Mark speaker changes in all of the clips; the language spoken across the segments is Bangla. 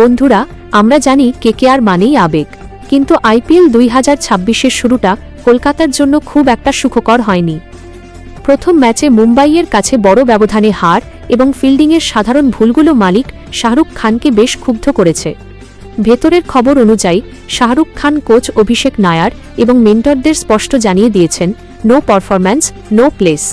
Speaker 1: বন্ধুরা, আমরা জানি কেকেআর মানেই আবেগ, কিন্তু আইপিএল 2026-এর শুরুটা কলকাতার জন্য খুব একটা সুখকর হয়নি। প্রথম ম্যাচে মুম্বাইয়ের কাছে বড় ব্যবধানে হার এবং ফিল্ডিংয়ের সাধারণ ভুলগুলো মালিক শাহরুখ খানকে বেশ ক্ষুব্ধ করেছে। ভেতরের খবর অনুযায়ী শাহরুখ খান কোচ অভিষেক নায়ার এবং মেন্টরদের স্পষ্ট জানিয়ে দিয়েছেন, no performance, no place.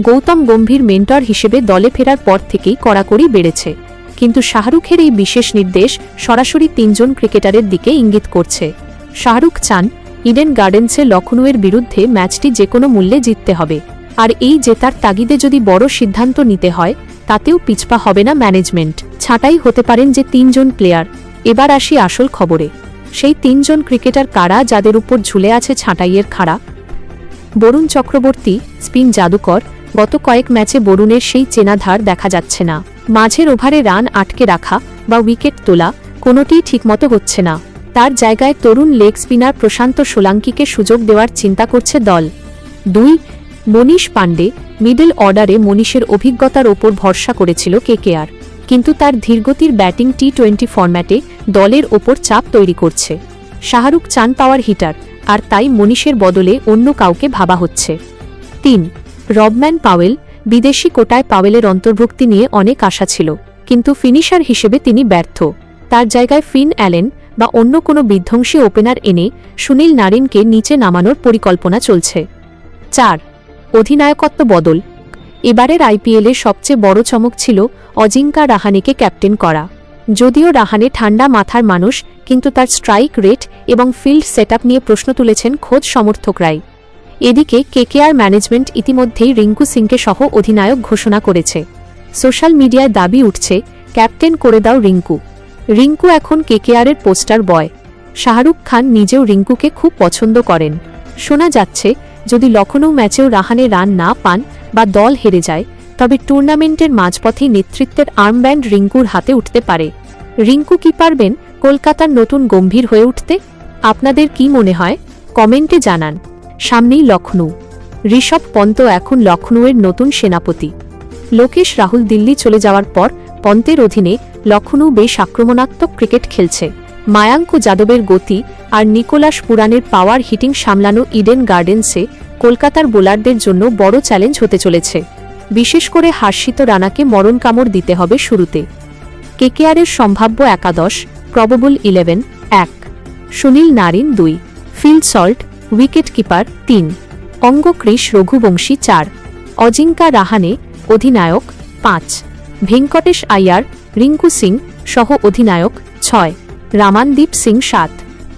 Speaker 1: Gautam Gambhir mentor হিসেবে দলে ফেরার পর থেকেই কড়াকড়ি বেড়েছে, কিন্তু শাহরুখের এই বিশেষ নির্দেশ সরাসরি তিনজন ক্রিকেটারের দিকে ইঙ্গিত করছে। শাহরুখ চান ইডেন গার্ডেন্সে লখনউয়ের বিরুদ্ধে ম্যাচটি যে কোনো মূল্যে জিততে হবে, আর এই জেতার তাগিদে যদি বড় সিদ্ধান্ত নিতে হয় তাতেও পিছপা হবে না ম্যানেজমেন্ট। ছাঁটাই হতে পারেন যে তিনজন প্লেয়ার। এবার আসি আসল খবরে। সেই তিনজন ক্রিকেটার কারা যাদের উপর ঝুলে আছে ছাঁটাইয়ের খাড়া? বরুণ চক্রবর্তী, স্পিন জাদুকর। গত কয়েক ম্যাচে বরুণের সেই চেনা ধার দেখা যাচ্ছে না। মাঝের ওভারে রান আটকে রাখা বা উইকেট তোলা কোনোটিই ঠিকমতো হচ্ছে না। তার জায়গায় তরুণ লেগ স্পিনার প্রশান্ত সোলাঙ্কিকে সুযোগ দেওয়ার চিন্তা করছে দল। 2. মনীষ পাণ্ডে। মিডল অর্ডারে মনীষের অভিজ্ঞতার ওপর ভরসা করেছিল কেকেআর, কিন্তু তার ধীরগতির ব্যাটিং টি20 ফরম্যাটে দলের ওপর চাপ তৈরি করছে। শাহরুখ চান পাওয়ার হিটার, আর তাই মনীষের বদলে অন্য কাউকে ভাবা হচ্ছে। 3. Rovman Powell. বিদেশি কোটায় পাওয়েলের অন্তর্ভুক্তি নিয়ে অনেক আশা ছিল, কিন্তু ফিনিশার হিসেবে তিনি ব্যর্থ। তার জায়গায় ফিন অ্যালেন বা অন্য কোনো বিধ্বংসী ওপেনার এনে সুনীল নারিনকে নিচে নামানোর পরিকল্পনা চলছে। 4. অধিনায়কত্ব বদল। এবারের আইপিএলে সবচেয়ে বড় চমক ছিল অজিঙ্কা রাহানেকে ক্যাপ্টেন করা। যদিও রাহানে ঠান্ডা মাথার মানুষ, কিন্তু তার স্ট্রাইক রেট এবং ফিল্ড সেটআপ নিয়ে প্রশ্ন তুলেছেন খোদ সমর্থকরাই। এদিকে কেকেআর ম্যানেজমেন্ট ইতিমধ্যেই রিঙ্কু সিংকে সহ অধিনায়ক ঘোষণা করেছে। সোশ্যাল মিডিয়ায় দাবি উঠছে, ক্যাপ্টেন করে দাও রিঙ্কু। রিঙ্কু এখন কেকেআরের পোস্টার বয়। শাহরুখ খান নিজেও রিঙ্কুকে খুব পছন্দ করেন। শোনা যাচ্ছে, যদি লখনউ ম্যাচেও রাহানে রান না পান বা দল হেরে যায়, তবে টুর্নামেন্টের মাঝপথেই নেতৃত্বের আর্মব্যান্ড রিঙ্কুর হাতে উঠতে পারে। রিঙ্কু কি পারবেন কলকাতার নতুন গম্ভীর হয়ে উঠতে? আপনাদের কি মনে হয় কমেন্টে জানান। সামনেই লখনউ। ঋষভ পন্ত এখন লখনউয়ের নতুন সেনাপতি। লোকেশ রাহুল দিল্লি চলে যাওয়ার পর পন্তের অধীনে লখনউ বেশ আক্রমণাত্মক ক্রিকেট খেলছে। মায়াঙ্ক যাদবের গতি আর নিকোলাস পুরানের পাওয়ার হিটিং সামলানো ইডেন গার্ডেন্সে কলকাতার বোলারদের জন্য বড় চ্যালেঞ্জ হতে চলেছে। বিশেষ করে হার্ষিত রানাকে মরণ কামড় দিতে হবে শুরুতে। কেকেআরের সম্ভাব্য একাদশ probable 11। 1. Sunil Narine. 2. Phil Salt, wicket keeper. 3. অঙ্গ ক্রিস রঘুবংশী। 4. অজিঙ্কা রাহানে, অধিনায়ক। 5. ভেঙ্কটেশ আয়ার, রিঙ্কু সিং সহ অধিনায়ক। 6. Ramandeep Singh. 7.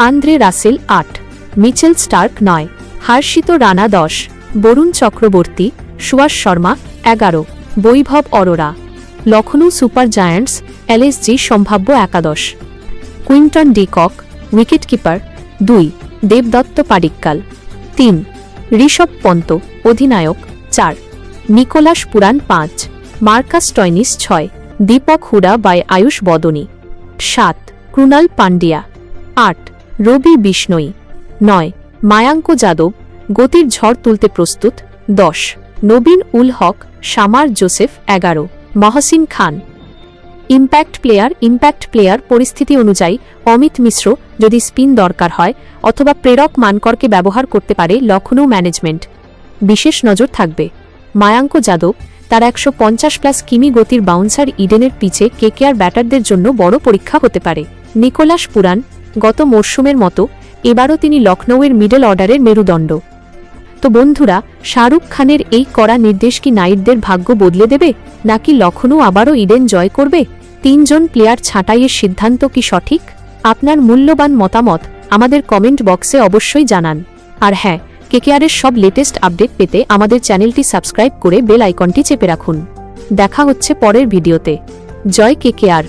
Speaker 1: Andre Russell. 8. Mitchell Starc. 9. Harshit Rana. 10. Varun Chakravarthy, Subhash Sharma. 11. Vaibhav Arora. Lucknow super giants LSG সম্ভাব্য একাদশ। Quinton de Kock, wicket keeper. 2. দেবদত্ত পাডিক্কাল। 3. ঋষভ পন্ত, অধিনায়ক। 4. Nicholas Pooran. 5. Marcus Stoinis. 6. Deepak Hooda by Ayush Badoni. 7. Krunal Pandya. 8. Ravi Bishnoi. 9. Mayank Yadav, গতির ঝড় তুলতে প্রস্তুত। 10. নবীন উল হক, শামার জোসেফ। 11. মহসিন খান। ইম্প্যাক্ট প্লেয়ার পরিস্থিতি অনুযায়ী অমিত মিশ্র যদি স্পিন দরকার হয়, অথবা প্রেরক মানকরকে ব্যবহার করতে পারে লখনউ ম্যানেজমেন্ট। বিশেষ নজর থাকবে মায়াঙ্ক যাদব। তার 150+ কিমি গতির বাউন্সার ইডেনের পিচে কেকেআর ব্যাটারদের জন্য বড় পরীক্ষা হতে পারে। নিকোলাস পুরান, গত মরশুমের মতো এবারও তিনি লখনউয়ের মিডল অর্ডারের মেরুদণ্ড। তো বন্ধুরা, শাহরুখ খানের এই কড়া নির্দেশ কি নাইটদের ভাগ্য বদলে দেবে, নাকি লখনউ আবারও ইডেন জয় করবে? 3 জন প্লেয়ার ছাঁটাইয়ের সিদ্ধান্ত কি সঠিক? আপনার মূল্যবান মতামত আমাদের কমেন্ট বক্সে অবশ্যই জানান। আর হ্যাঁ, কেকেআরের সব লেটেস্ট আপডেট পেতে আমাদের চ্যানেলটি সাবস্ক্রাইব করে বেল আইকনটি চেপে রাখুন। দেখা হচ্ছে পরের ভিডিওতে। জয় কেকেআর।